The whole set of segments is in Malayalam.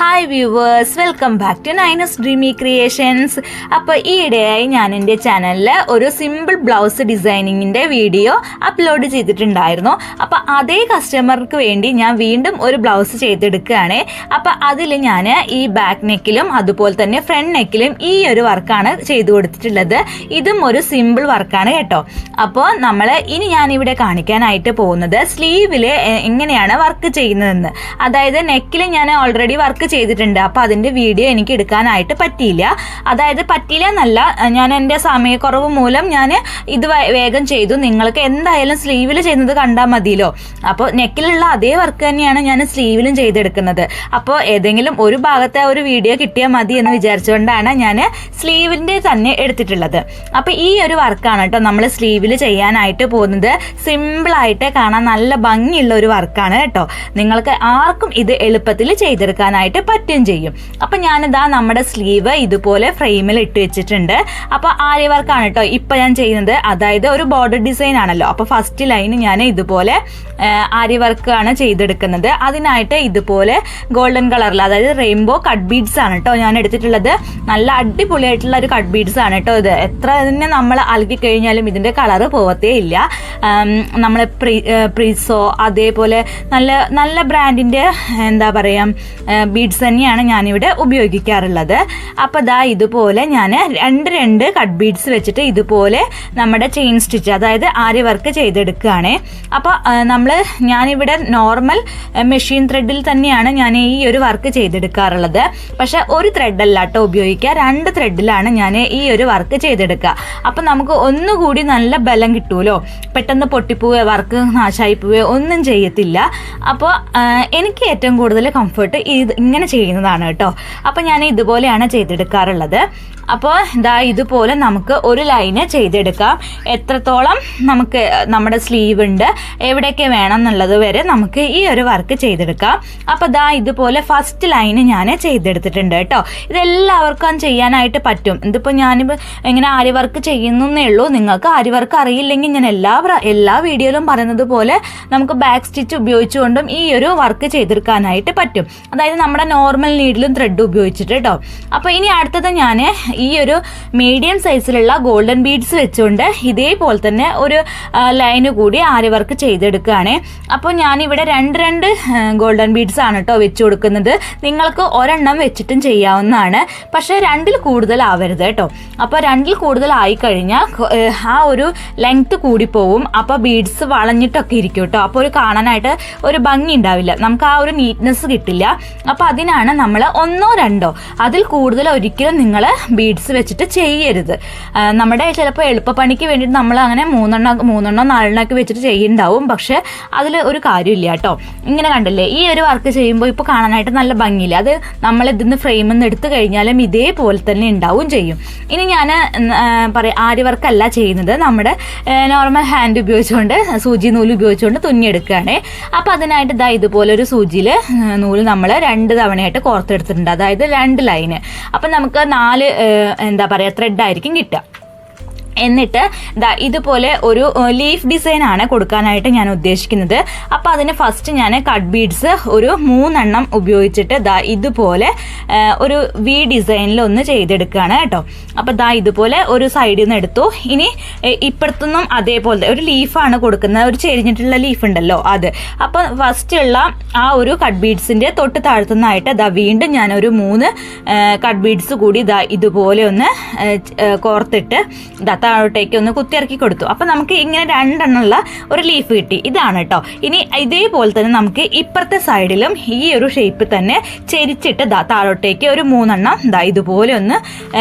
Hi viewers, welcome back to Naina's dreamy creations. അപ്പോൾ ഈയിടെയായി ഞാൻ എൻ്റെ ചാനലിൽ ഒരു സിമ്പിൾ ബ്ലൗസ് ഡിസൈനിങ്ങിൻ്റെ വീഡിയോ അപ്ലോഡ് ചെയ്തിട്ടുണ്ടായിരുന്നു. അപ്പോൾ അതേ കസ്റ്റമർക്ക് വേണ്ടി ഞാൻ വീണ്ടും ഒരു ബ്ലൗസ് ചെയ്തെടുക്കുകയാണ്. അപ്പോൾ അതിൽ ഞാൻ ഈ ബാക്ക് നെക്കിലും അതുപോലെ തന്നെ ഫ്രണ്ട് നെക്കിലും ഈ ഒരു വർക്കാണ് ചെയ്തു കൊടുത്തിട്ടുള്ളത്. ഇതും ഒരു സിമ്പിൾ വർക്കാണ് കേട്ടോ. അപ്പോൾ ഇനി ഞാനിവിടെ കാണിക്കാനായിട്ട് പോകുന്നത് സ്ലീവിൽ എങ്ങനെയാണ് വർക്ക് ചെയ്യുന്നതെന്ന്. അതായത് നെക്കിൽ ഞാൻ ഓൾറെഡി വർക്ക് ചെയ്തിട്ടുണ്ട്. അപ്പോൾ അതിൻ്റെ വീഡിയോ എനിക്ക് എടുക്കാനായിട്ട് പറ്റിയില്ല. പറ്റിയില്ല എന്നല്ല, ഞാൻ എൻ്റെ സമയക്കുറവ് മൂലം ഞാൻ ഇത് വേഗം ചെയ്തു. നിങ്ങൾക്ക് എന്തായാലും സ്ലീവിൽ ചെയ്യുന്നത് കണ്ടാൽ മതിയല്ലോ. അപ്പോൾ നെക്കിലുള്ള അതേ വർക്ക് തന്നെയാണ് ഞാൻ സ്ലീവിലും ചെയ്തെടുക്കുന്നത്. അപ്പോൾ ഏതെങ്കിലും ഒരു ഭാഗത്തെ ഒരു വീഡിയോ കിട്ടിയാൽ മതി എന്ന് വിചാരിച്ചുകൊണ്ടാണ് ഞാൻ സ്ലീവിൻ്റെ തന്നെ എടുത്തിട്ടുള്ളത്. അപ്പോൾ ഈ ഒരു വർക്കാണ് കേട്ടോ നമ്മൾ സ്ലീവിൽ ചെയ്യാനായിട്ട് പോകുന്നത്. സിമ്പിളായിട്ട് കാണാൻ നല്ല ഭംഗിയുള്ള ഒരു വർക്കാണ് കേട്ടോ. നിങ്ങൾക്ക് ആർക്കും ഇത് എളുപ്പത്തിൽ ചെയ്തെടുക്കാനായിട്ട് പറ്റുകയും ചെയ്യും. അപ്പൊ ഞാനിതാ നമ്മുടെ സ്ലീവ് ഇതുപോലെ ഫ്രെയിമിൽ ഇട്ട് വെച്ചിട്ടുണ്ട്. അപ്പൊ ആരി വർക്കാണ് കേട്ടോ ഇപ്പൊ ഞാൻ ചെയ്യുന്നത്. അതായത് ഒരു ബോർഡർ ഡിസൈൻ ആണല്ലോ. അപ്പൊ ഫസ്റ്റ് ലൈൻ ഞാൻ ഇതുപോലെ ആരി വർക്കാണ് ചെയ്തെടുക്കുന്നത്. അതിനായിട്ട് ഇതുപോലെ ഗോൾഡൻ കളറിൽ, അതായത് റെയിൻബോ കട്ട് ബീഡ്സ് ആണ് കേട്ടോ ഞാൻ എടുത്തിട്ടുള്ളത്. നല്ല അടിപൊളിയായിട്ടുള്ള ഒരു കട്ട് ബീഡ്സ് ആണ് കേട്ടോ ഇത്. എത്ര തന്നെ നമ്മൾ അലക്കി കഴിഞ്ഞാലും ഇതിന്റെ കളറ് പോവത്തേ ഇല്ല. നമ്മൾ പ്രീസോ അതേപോലെ നല്ല നല്ല ബ്രാൻഡിന്റെ എന്താ പറയാ ബീഡ്സ് തന്നെയാണ് ഞാനിവിടെ ഉപയോഗിക്കാറുള്ളത്. അപ്പോൾ ഇതുപോലെ ഞാൻ രണ്ട് കട്ട് ബീഡ്സ് വെച്ചിട്ട് ഇതുപോലെ നമ്മുടെ ചെയിൻ സ്റ്റിച്ച്, അതായത് ആരി വർക്ക് ചെയ്തെടുക്കുകയാണ്. അപ്പോൾ ഞാനിവിടെ നോർമൽ മെഷീൻ ത്രെഡിൽ തന്നെയാണ് ഞാൻ ഈ ഒരു വർക്ക് ചെയ്തെടുക്കാറുള്ളത്. പക്ഷെ ഒരു ത്രെഡ് അല്ല കേട്ടോ ഉപയോഗിക്കുക, 2 ത്രെഡിലാണ് ഞാൻ ഈ ഒരു വർക്ക് ചെയ്തെടുക്കുക. അപ്പം നമുക്ക് ഒന്നുകൂടി നല്ല ബലം കിട്ടുമല്ലോ. പെട്ടെന്ന് പൊട്ടിപ്പോവുകയോ വർക്ക് നാശമായി പോവുകയോ ഒന്നും ചെയ്യത്തില്ല. അപ്പോൾ എനിക്ക് ഏറ്റവും കൂടുതൽ കംഫർട്ട് ഇങ്ങനെ ചെയ്യുന്നതാണ് കേട്ടോ. അപ്പോൾ ഞാൻ ഇതുപോലെയാണ് ചെയ്തെടുക്കാറുള്ളത്. അപ്പോൾ ഇതുപോലെ നമുക്ക് ഒരു ലൈന് ചെയ്തെടുക്കാം. എത്രത്തോളം നമുക്ക് നമ്മുടെ സ്ലീവ് ഉണ്ട്, എവിടെയൊക്കെ വേണം എന്നുള്ളത് വരെ നമുക്ക് ഈ ഒരു വർക്ക് ചെയ്തെടുക്കാം. അപ്പോൾ ഇതുപോലെ ഫസ്റ്റ് ലൈന് ഞാൻ ചെയ്തെടുത്തിട്ടുണ്ട് കേട്ടോ. ഇതെല്ലാവർക്കും ചെയ്യാനായിട്ട് പറ്റും. ഇതിപ്പോൾ ഞാനിപ്പോൾ എങ്ങനെ ആരി വർക്ക് ചെയ്യുന്നേ ഉള്ളൂ. നിങ്ങൾക്ക് ആരി വർക്ക് അറിയില്ലെങ്കിൽ ഞാൻ എല്ലാ വീഡിയോയിലും പറയുന്നത് പോലെ നമുക്ക് ബാക്ക് സ്റ്റിച്ച് ഉപയോഗിച്ചുകൊണ്ടും ഈ ഒരു വർക്ക് ചെയ്തെടുക്കാനായിട്ട് പറ്റും. അതായത് നമ്മുടെ നോർമൽ നീഡിലും ത്രെഡ് ഉപയോഗിച്ചിട്ട് കേട്ടോ. അപ്പോൾ ഇനി അടുത്തത് ഞാൻ ഈ ഒരു മീഡിയം സൈസിലുള്ള ഗോൾഡൻ ബീഡ്സ് വെച്ചുകൊണ്ട് ഇതേപോലെ തന്നെ ഒരു ലൈന് കൂടി ആരി വർക്ക് ചെയ്തെടുക്കുകയാണ്. അപ്പോൾ ഞാനിവിടെ രണ്ട് ഗോൾഡൻ ബീഡ്സ് ആണ് കേട്ടോ വെച്ച് കൊടുക്കുന്നത്. നിങ്ങൾക്ക് ഒരെണ്ണം വെച്ചിട്ടും ചെയ്യാവുന്നതാണ്. പക്ഷെ 2ൽ കൂടുതൽ ആവരുത് കേട്ടോ. അപ്പോൾ 2ൽ കൂടുതൽ ആയിക്കഴിഞ്ഞാൽ ആ ഒരു ലെങ്ത് കൂടി പോവും. അപ്പോൾ ബീഡ്സ് വളഞ്ഞിട്ടൊക്കെ ഇരിക്കും കേട്ടോ. അപ്പോൾ ഒരു കാണാനായിട്ട് ഒരു ഭംഗി ഉണ്ടാവില്ല, നമുക്ക് ആ ഒരു നീറ്റ്നെസ് കിട്ടില്ല. അപ്പോൾ അതിനാണ് നമ്മൾ 1ഓ 2ഓ അതിൽ കൂടുതൽ ഒരിക്കലും നിങ്ങൾ ബീഡ്സ് വെച്ചിട്ട് ചെയ്യരുത്. നമ്മുടെ ചിലപ്പോൾ എളുപ്പപ്പണിക്ക് വേണ്ടിയിട്ട് നമ്മൾ അങ്ങനെ 3 4 വെച്ചിട്ട് ചെയ്യുന്നുണ്ടാവും. പക്ഷെ അതിൽ ഒരു കാര്യമില്ല കേട്ടോ. ഇങ്ങനെ കണ്ടില്ലേ, ഈ ഒരു വർക്ക് ചെയ്യുമ്പോൾ ഇപ്പോൾ കാണാനായിട്ട് നല്ല ഭംഗിയില്ല. അത് നമ്മൾ ഇതിന്ന് ഫ്രെയിമിൽ നിന്ന് എടുത്തു കഴിഞ്ഞാലും ഇതേപോലെ തന്നെ ഉണ്ടാവും ചെയ്യും. ഇനി ഞാൻ ആരി വർക്കല്ല ചെയ്യുന്നത്, നമ്മുടെ നോർമൽ ഹാൻഡ് ഉപയോഗിച്ചുകൊണ്ട് സൂചി നൂല് ഉപയോഗിച്ചുകൊണ്ട് തുന്നിയെടുക്കുകയാണ്. അപ്പോൾ അതിനായിട്ട് ഇതുപോലെ ഒരു സൂചിയിൽ നൂല് നമ്മൾ 2 തവണയായിട്ട് കോർത്തെടുത്തിട്ടുണ്ട്. അതായത് 2 ലൈന്. അപ്പം നമുക്ക് 4 ത്രെഡ് ആയിരിക്കും കിട്ടുക. എന്നിട്ട് ഇതുപോലെ ഒരു ലീഫ് ഡിസൈൻ ആണ് കൊടുക്കാനായിട്ട് ഞാൻ ഉദ്ദേശിക്കുന്നത്. അപ്പോൾ അതിന് ഫസ്റ്റ് ഞാൻ കട്ട് ബീഡ്സ് ഒരു 3 ഉപയോഗിച്ചിട്ട് ഇതുപോലെ ഒരു വി ഡിസൈനിൽ ഒന്ന് ചെയ്തെടുക്കുകയാണ് കേട്ടോ. അപ്പോൾ ഇതുപോലെ ഒരു സൈഡിൽ നിന്ന് എടുത്തു. ഇനി ഇപ്പുറത്തുനിന്നും അതേപോലെ ഒരു ലീഫാണ് കൊടുക്കുന്നത്, ഒരു ചെരിഞ്ഞിട്ടുള്ള ലീഫ് ഉണ്ടല്ലോ അത്. അപ്പോൾ ഫസ്റ്റ് ഉള്ള ആ ഒരു കട്ട് ബീഡ്സിൻ്റെ തൊട്ട് താഴ്ത്തുന്നതായിട്ട് വീണ്ടും ഞാനൊരു 3 കട്ട് ബീഡ്സ് കൂടി ഇതുപോലെ ഒന്ന് കോർത്തിട്ട് താഴോട്ടേക്ക് ഒന്ന് കുത്തിയിറക്കി കൊടുത്തു. അപ്പം നമുക്ക് ഇങ്ങനെ 2 ഒരു ലീഫ് കിട്ടി. ഇതാണ് കേട്ടോ. ഇനി ഇതേപോലെ തന്നെ നമുക്ക് ഇപ്പുറത്തെ സൈഡിലും ഈ ഒരു ഷേപ്പ് തന്നെ ചെരിച്ചിട്ട് താഴോട്ടേക്ക് ഒരു 3 ഇതുപോലെ ഒന്ന്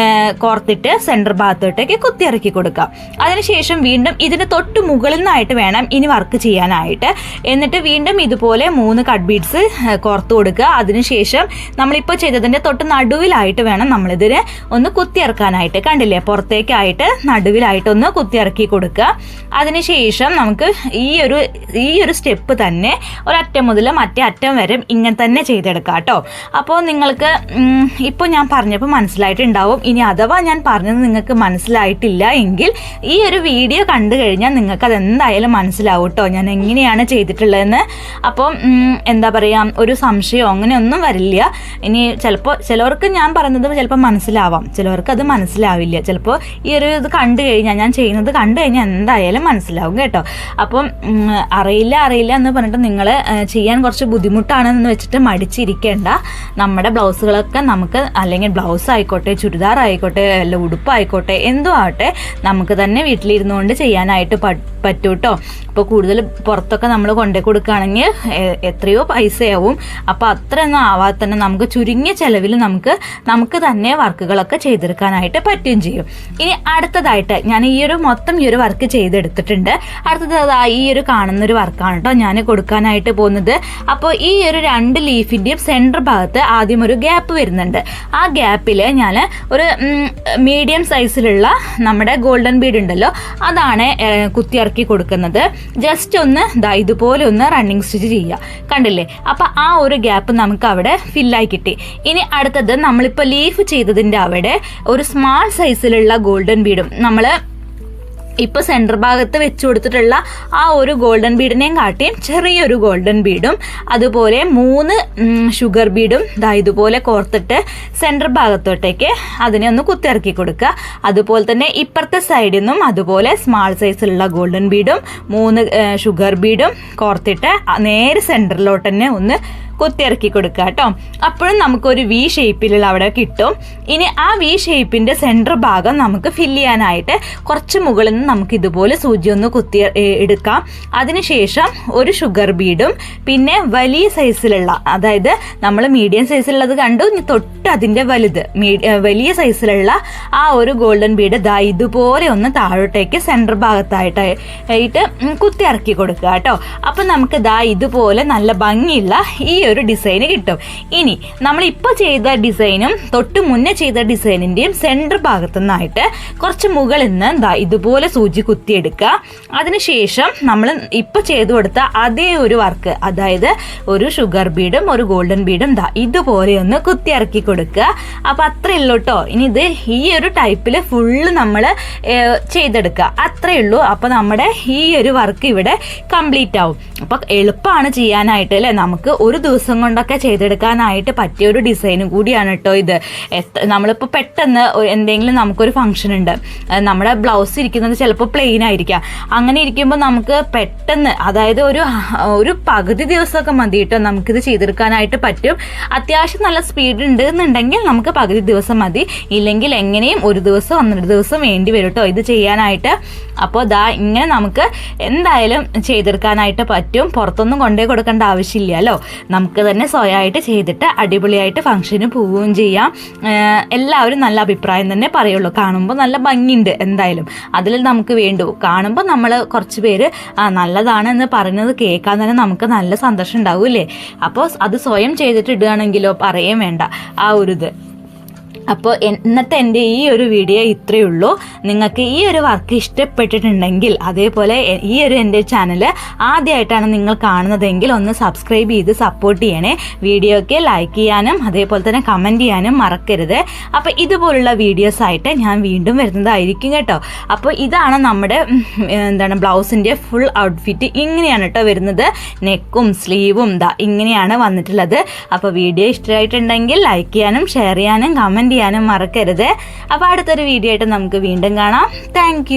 കോർത്തിട്ട് സെൻറ്റർ ഭാഗത്തോട്ടേക്ക് കുത്തിയിറക്കി കൊടുക്കാം. അതിനുശേഷം വീണ്ടും ഇതിന് തൊട്ട് മുകളിൽ നിന്നായിട്ട് വേണം ഇനി വർക്ക് ചെയ്യാനായിട്ട്. എന്നിട്ട് വീണ്ടും ഇതുപോലെ 3 കട്ട് ബീഡ്സ് കോർത്ത് കൊടുക്കുക. അതിനുശേഷം നമ്മളിപ്പോൾ ചെയ്തതിൻ്റെ തൊട്ട് നടുവിലായിട്ട് വേണം നമ്മളിതിന് ഒന്ന് കുത്തിയിറക്കാനായിട്ട്. കണ്ടില്ലേ, പുറത്തേക്കായിട്ട് നടുവിൽ നടുവിലായിട്ടൊന്ന് കുത്തിയിറക്കി കൊടുക്കുക. അതിനുശേഷം നമുക്ക് ഈ ഒരു സ്റ്റെപ്പ് തന്നെ ഒരറ്റം മുതൽ മറ്റേ അറ്റം വരെ ഇങ്ങനെ തന്നെ ചെയ്തെടുക്കാം കേട്ടോ. അപ്പോൾ നിങ്ങൾക്ക് ഇപ്പോൾ ഞാൻ പറഞ്ഞപ്പോൾ മനസ്സിലായിട്ടുണ്ടാവും. ഇനി അഥവാ ഞാൻ പറഞ്ഞത് നിങ്ങൾക്ക് മനസ്സിലായിട്ടില്ല എങ്കിൽ ഈ ഒരു വീഡിയോ കണ്ടു കഴിഞ്ഞാൽ നിങ്ങൾക്ക് അതെന്തായാലും മനസ്സിലാവും കേട്ടോ, ഞാൻ എങ്ങനെയാണ് ചെയ്തിട്ടുള്ളതെന്ന്. അപ്പം എന്താ പറയുക, ഒരു സംശയമോ അങ്ങനെയൊന്നും വരില്ല. ഇനി ചിലപ്പോൾ ചിലവർക്ക് ഞാൻ പറയുന്നത് ചിലപ്പോൾ മനസ്സിലാവാം, ചിലവർക്ക് അത് മനസ്സിലാവില്ല. ചിലപ്പോൾ ഈ ഒരു ഇത് കണ്ടു കഴിഞ്ഞാൽ, ഞാൻ ചെയ്യുന്നത് കണ്ടു കഴിഞ്ഞാൽ എന്തായാലും മനസ്സിലാവും കേട്ടോ. അപ്പം അറിയില്ല എന്ന് പറഞ്ഞിട്ട് നിങ്ങൾ ചെയ്യാൻ കുറച്ച് ബുദ്ധിമുട്ടാണെന്ന് വെച്ചിട്ട് മടിച്ചിരിക്കേണ്ട. നമ്മുടെ ബ്ലൗസുകളൊക്കെ നമുക്ക്, അല്ലെങ്കിൽ ബ്ലൗസ് ആയിക്കോട്ടെ, ചുരിദാർ ആയിക്കോട്ടെ, അല്ല ഉടുപ്പായിക്കോട്ടെ, എന്തോ ആവട്ടെ, നമുക്ക് തന്നെ വീട്ടിലിരുന്നുകൊണ്ട് ചെയ്യാനായിട്ട് പറ്റും കേട്ടോ. അപ്പോൾ കൂടുതൽ പുറത്തൊക്കെ നമ്മൾ കൊണ്ടു കൊടുക്കുകയാണെങ്കിൽ എത്രയോ പൈസയാവും. അപ്പോൾ അത്രയൊന്നും ആവാതെ തന്നെ നമുക്ക് ചുരുങ്ങിയ ചെലവിൽ നമുക്ക് തന്നെ വർക്കുകളൊക്കെ ചെയ്തെടുക്കാനായിട്ട് പറ്റുകയും ചെയ്യും. ഇനി അടുത്തതായിട്ട് ഞാൻ ഈ ഒരു വർക്ക് ചെയ്തെടുത്തിട്ടുണ്ട്. അടുത്തത് ഈ ഒരു കാണുന്നൊരു വർക്കാണ് കേട്ടോ ഞാൻ കൊടുക്കാനായിട്ട് പോകുന്നത്. അപ്പോൾ ഈ ഒരു 2 ലീഫിൻ്റെയും സെൻറ്റർ ഭാഗത്ത് ആദ്യം ഒരു ഗ്യാപ്പ് വരുന്നുണ്ട്. ആ ഗ്യാപ്പിൽ ഞാൻ ഒരു മീഡിയം സൈസിലുള്ള നമ്മുടെ ഗോൾഡൻ ബീഡ് ഉണ്ടല്ലോ, അതാണ് കുത്തിയിറക്കി കൊടുക്കുന്നത്. ജസ്റ്റ് ഒന്ന് ഇതുപോലെ ഒന്ന് റണ്ണിങ് സ്റ്റിച്ച് ചെയ്യുക, കണ്ടില്ലേ? അപ്പം ആ ഒരു ഗ്യാപ്പ് നമുക്ക് അവിടെ ഫില്ലായി കിട്ടി. ഇനി അടുത്തത് നമ്മളിപ്പോൾ ലീഫ് ചെയ്തതിൻ്റെ അവിടെ ഒരു സ്മാൾ സൈസിലുള്ള ഗോൾഡൻ ബീഡും നമ്മൾ ഇപ്പോൾ സെൻറ്റർ ഭാഗത്ത് വെച്ച് കൊടുത്തിട്ടുള്ള ആ ഒരു ഗോൾഡൻ ബീഡിനെയും കാട്ടിയും ചെറിയൊരു ഗോൾഡൻ ബീഡും അതുപോലെ 3 ഷുഗർ ബീഡും ഇതുപോലെ കോർത്തിട്ട് സെൻറ്റർ ഭാഗത്തോട്ടേക്ക് അതിനെ ഒന്ന് കുത്തിയിറക്കി കൊടുക്കുക. അതുപോലെ തന്നെ ഇപ്പുറത്തെ സൈഡിൽ നിന്നും അതുപോലെ സ്മാൾ സൈസിലുള്ള ഗോൾഡൻ ബീഡും 3 ഷുഗർ ബീഡും കോർത്തിട്ട് നേരെ സെൻറ്ററിലോട്ട് തന്നെ ഒന്ന് കുത്തിയിറക്കി കൊടുക്കുക കേട്ടോ. അപ്പോഴും നമുക്കൊരു വി ഷേപ്പിലുള്ള അവിടെ കിട്ടും. ഇനി ആ വി ഷേപ്പിൻ്റെ സെൻറ്റർ ഭാഗം നമുക്ക് ഫില്ല് ചെയ്യാനായിട്ട് കുറച്ച് മുകളിൽ നിന്ന് നമുക്ക് ഇതുപോലെ സൂചി ഒന്ന് കുത്തി എടുക്കാം. അതിനുശേഷം ഒരു ഷുഗർ ബീഡും പിന്നെ വലിയ സൈസിലുള്ള, അതായത് നമ്മൾ മീഡിയം സൈസിലുള്ളത് കണ്ടു, തൊട്ട് അതിൻ്റെ വലിയ സൈസിലുള്ള ആ ഒരു ഗോൾഡൻ ബീഡ് ഇതുപോലെ ഒന്ന് താഴോട്ടേക്ക് സെൻറ്റർ ഭാഗത്തായിട്ട് കുത്തിയിറക്കി കൊടുക്കുക കേട്ടോ. അപ്പം നമുക്ക് ഇതുപോലെ നല്ല ഭംഗിയുള്ള ഈ ഒരു ഡിസൈന് കിട്ടും. ഇനി നമ്മളിപ്പോൾ ചെയ്ത ഡിസൈനും തൊട്ട് മുന്നേ ചെയ്ത ഡിസൈനിൻ്റെയും സെൻറ്റർ ഭാഗത്തു നിന്നായിട്ട് കുറച്ച് മുകളിൽ നിന്ന് ഇതുപോലെ സൂചി കുത്തിയെടുക്കുക. അതിനുശേഷം നമ്മൾ ഇപ്പോൾ ചെയ്തു കൊടുത്ത അതേ ഒരു വർക്ക്, അതായത് ഒരു ഷുഗർ ബീഡും ഒരു ഗോൾഡൻ ബീഡും ഇതുപോലെ ഒന്ന് കുത്തിയിറക്കി കൊടുക്കുക. അപ്പം അത്രയേ ഉള്ളൂ കേട്ടോ. ഇനി ഇത് ഈ ഒരു ടൈപ്പിൽ ഫുള്ള് നമ്മൾ ചെയ്തെടുക്കുക, അത്രയേ ഉള്ളൂ. അപ്പോൾ നമ്മുടെ ഈ ഒരു വർക്ക് ഇവിടെ കംപ്ലീറ്റ് ആവും. അപ്പം എളുപ്പമാണ് ചെയ്യാനായിട്ട് അല്ലേ, നമുക്ക് ഒരു ദിവസം കൊണ്ടൊക്കെ ചെയ്തെടുക്കാനായിട്ട് പറ്റിയ ഒരു ഡിസൈനും കൂടിയാണ് കേട്ടോ ഇത്. നമ്മളിപ്പോൾ പെട്ടെന്ന് എന്തെങ്കിലും നമുക്കൊരു ഫംഗ്ഷൻ ഉണ്ട്, നമ്മുടെ ബ്ലൗസ് ഇരിക്കുന്നത് ചിലപ്പോൾ പ്ലെയിൻ ആയിരിക്കാം. അങ്ങനെ ഇരിക്കുമ്പോൾ നമുക്ക് പെട്ടെന്ന്, അതായത് ഒരു പകുതി ദിവസമൊക്കെ മതി കേട്ടോ നമുക്കിത് ചെയ്തെടുക്കാനായിട്ട് പറ്റും. അത്യാവശ്യം നല്ല സ്പീഡ് ഉണ്ട് എന്നുണ്ടെങ്കിൽ നമുക്ക് പകുതി ദിവസം മതി, ഇല്ലെങ്കിൽ എങ്ങനെയും 1 ദിവസം 1.5 ദിവസം വേണ്ടി വരും കേട്ടോ ഇത് ചെയ്യാനായിട്ട്. അപ്പോൾ ഇങ്ങനെ നമുക്ക് എന്തായാലും ചെയ്തെടുക്കാനായിട്ട് പറ്റും. പുറത്തൊന്നും കൊണ്ടേ കൊടുക്കേണ്ട ആവശ്യമില്ലല്ലോ, നമുക്ക് തന്നെ സ്വയമായിട്ട് ചെയ്തിട്ട് അടിപൊളിയായിട്ട് ഫംഗ്ഷന് പോവുകയും ചെയ്യാം. എല്ലാവരും നല്ല അഭിപ്രായം തന്നെ പറയുള്ളൂ. കാണുമ്പോൾ നല്ല ഭംഗിയുണ്ട്, എന്തായാലും അതിൽ നമുക്ക് വേണ്ടു. കാണുമ്പോൾ നമ്മൾ കുറച്ച് പേര് നല്ലതാണ് എന്ന് പറയുന്നത് കേൾക്കാൻ തന്നെ നമുക്ക് നല്ല സന്തോഷം ഉണ്ടാവില്ലേ. അപ്പോൾ അത് സ്വയം ചെയ്തിട്ട് ഇടുകയാണെങ്കിലോ പറയും വേണ്ട ആ ഒരു ഇത്. അപ്പോൾ ഇന്നത്തെ എൻ്റെ ഈ ഒരു വീഡിയോ ഇത്രയേ ഉള്ളൂ. നിങ്ങൾക്ക് ഈ ഒരു വർക്ക് ഇഷ്ടപ്പെട്ടിട്ടുണ്ടെങ്കിൽ, അതേപോലെ ഈ ഒരു എൻ്റെ ചാനൽ ആദ്യമായിട്ടാണ് നിങ്ങൾ കാണുന്നതെങ്കിൽ ഒന്ന് സബ്സ്ക്രൈബ് ചെയ്ത് സപ്പോർട്ട് ചെയ്യണേ. വീഡിയോയ്ക്ക് ലൈക്ക് ചെയ്യാനും അതേപോലെ തന്നെ കമൻറ്റ് ചെയ്യാനും മറക്കരുത്. അപ്പോൾ ഇതുപോലുള്ള വീഡിയോസായിട്ട് ഞാൻ വീണ്ടും വരുന്നതായിരിക്കും കേട്ടോ. അപ്പോൾ ഇതാണ് നമ്മുടെ ബ്ലൗസിൻ്റെ ഫുൾ ഔട്ട്ഫിറ്റ്. ഇങ്ങനെയാണ് കേട്ടോ വരുന്നത്. നെക്കും സ്ലീവും ഇങ്ങനെയാണ് വന്നിട്ടുള്ളത്. അപ്പോൾ വീഡിയോ ഇഷ്ടമായിട്ടുണ്ടെങ്കിൽ ലൈക്ക് ചെയ്യാനും ഷെയർ ചെയ്യാനും കമൻറ്റ് ചെയ്യാനും മറക്കരുത്. അപ്പോൾ അടുത്തൊരു വീഡിയോ ആയിട്ട് നമുക്ക് വീണ്ടും കാണാം. താങ്ക്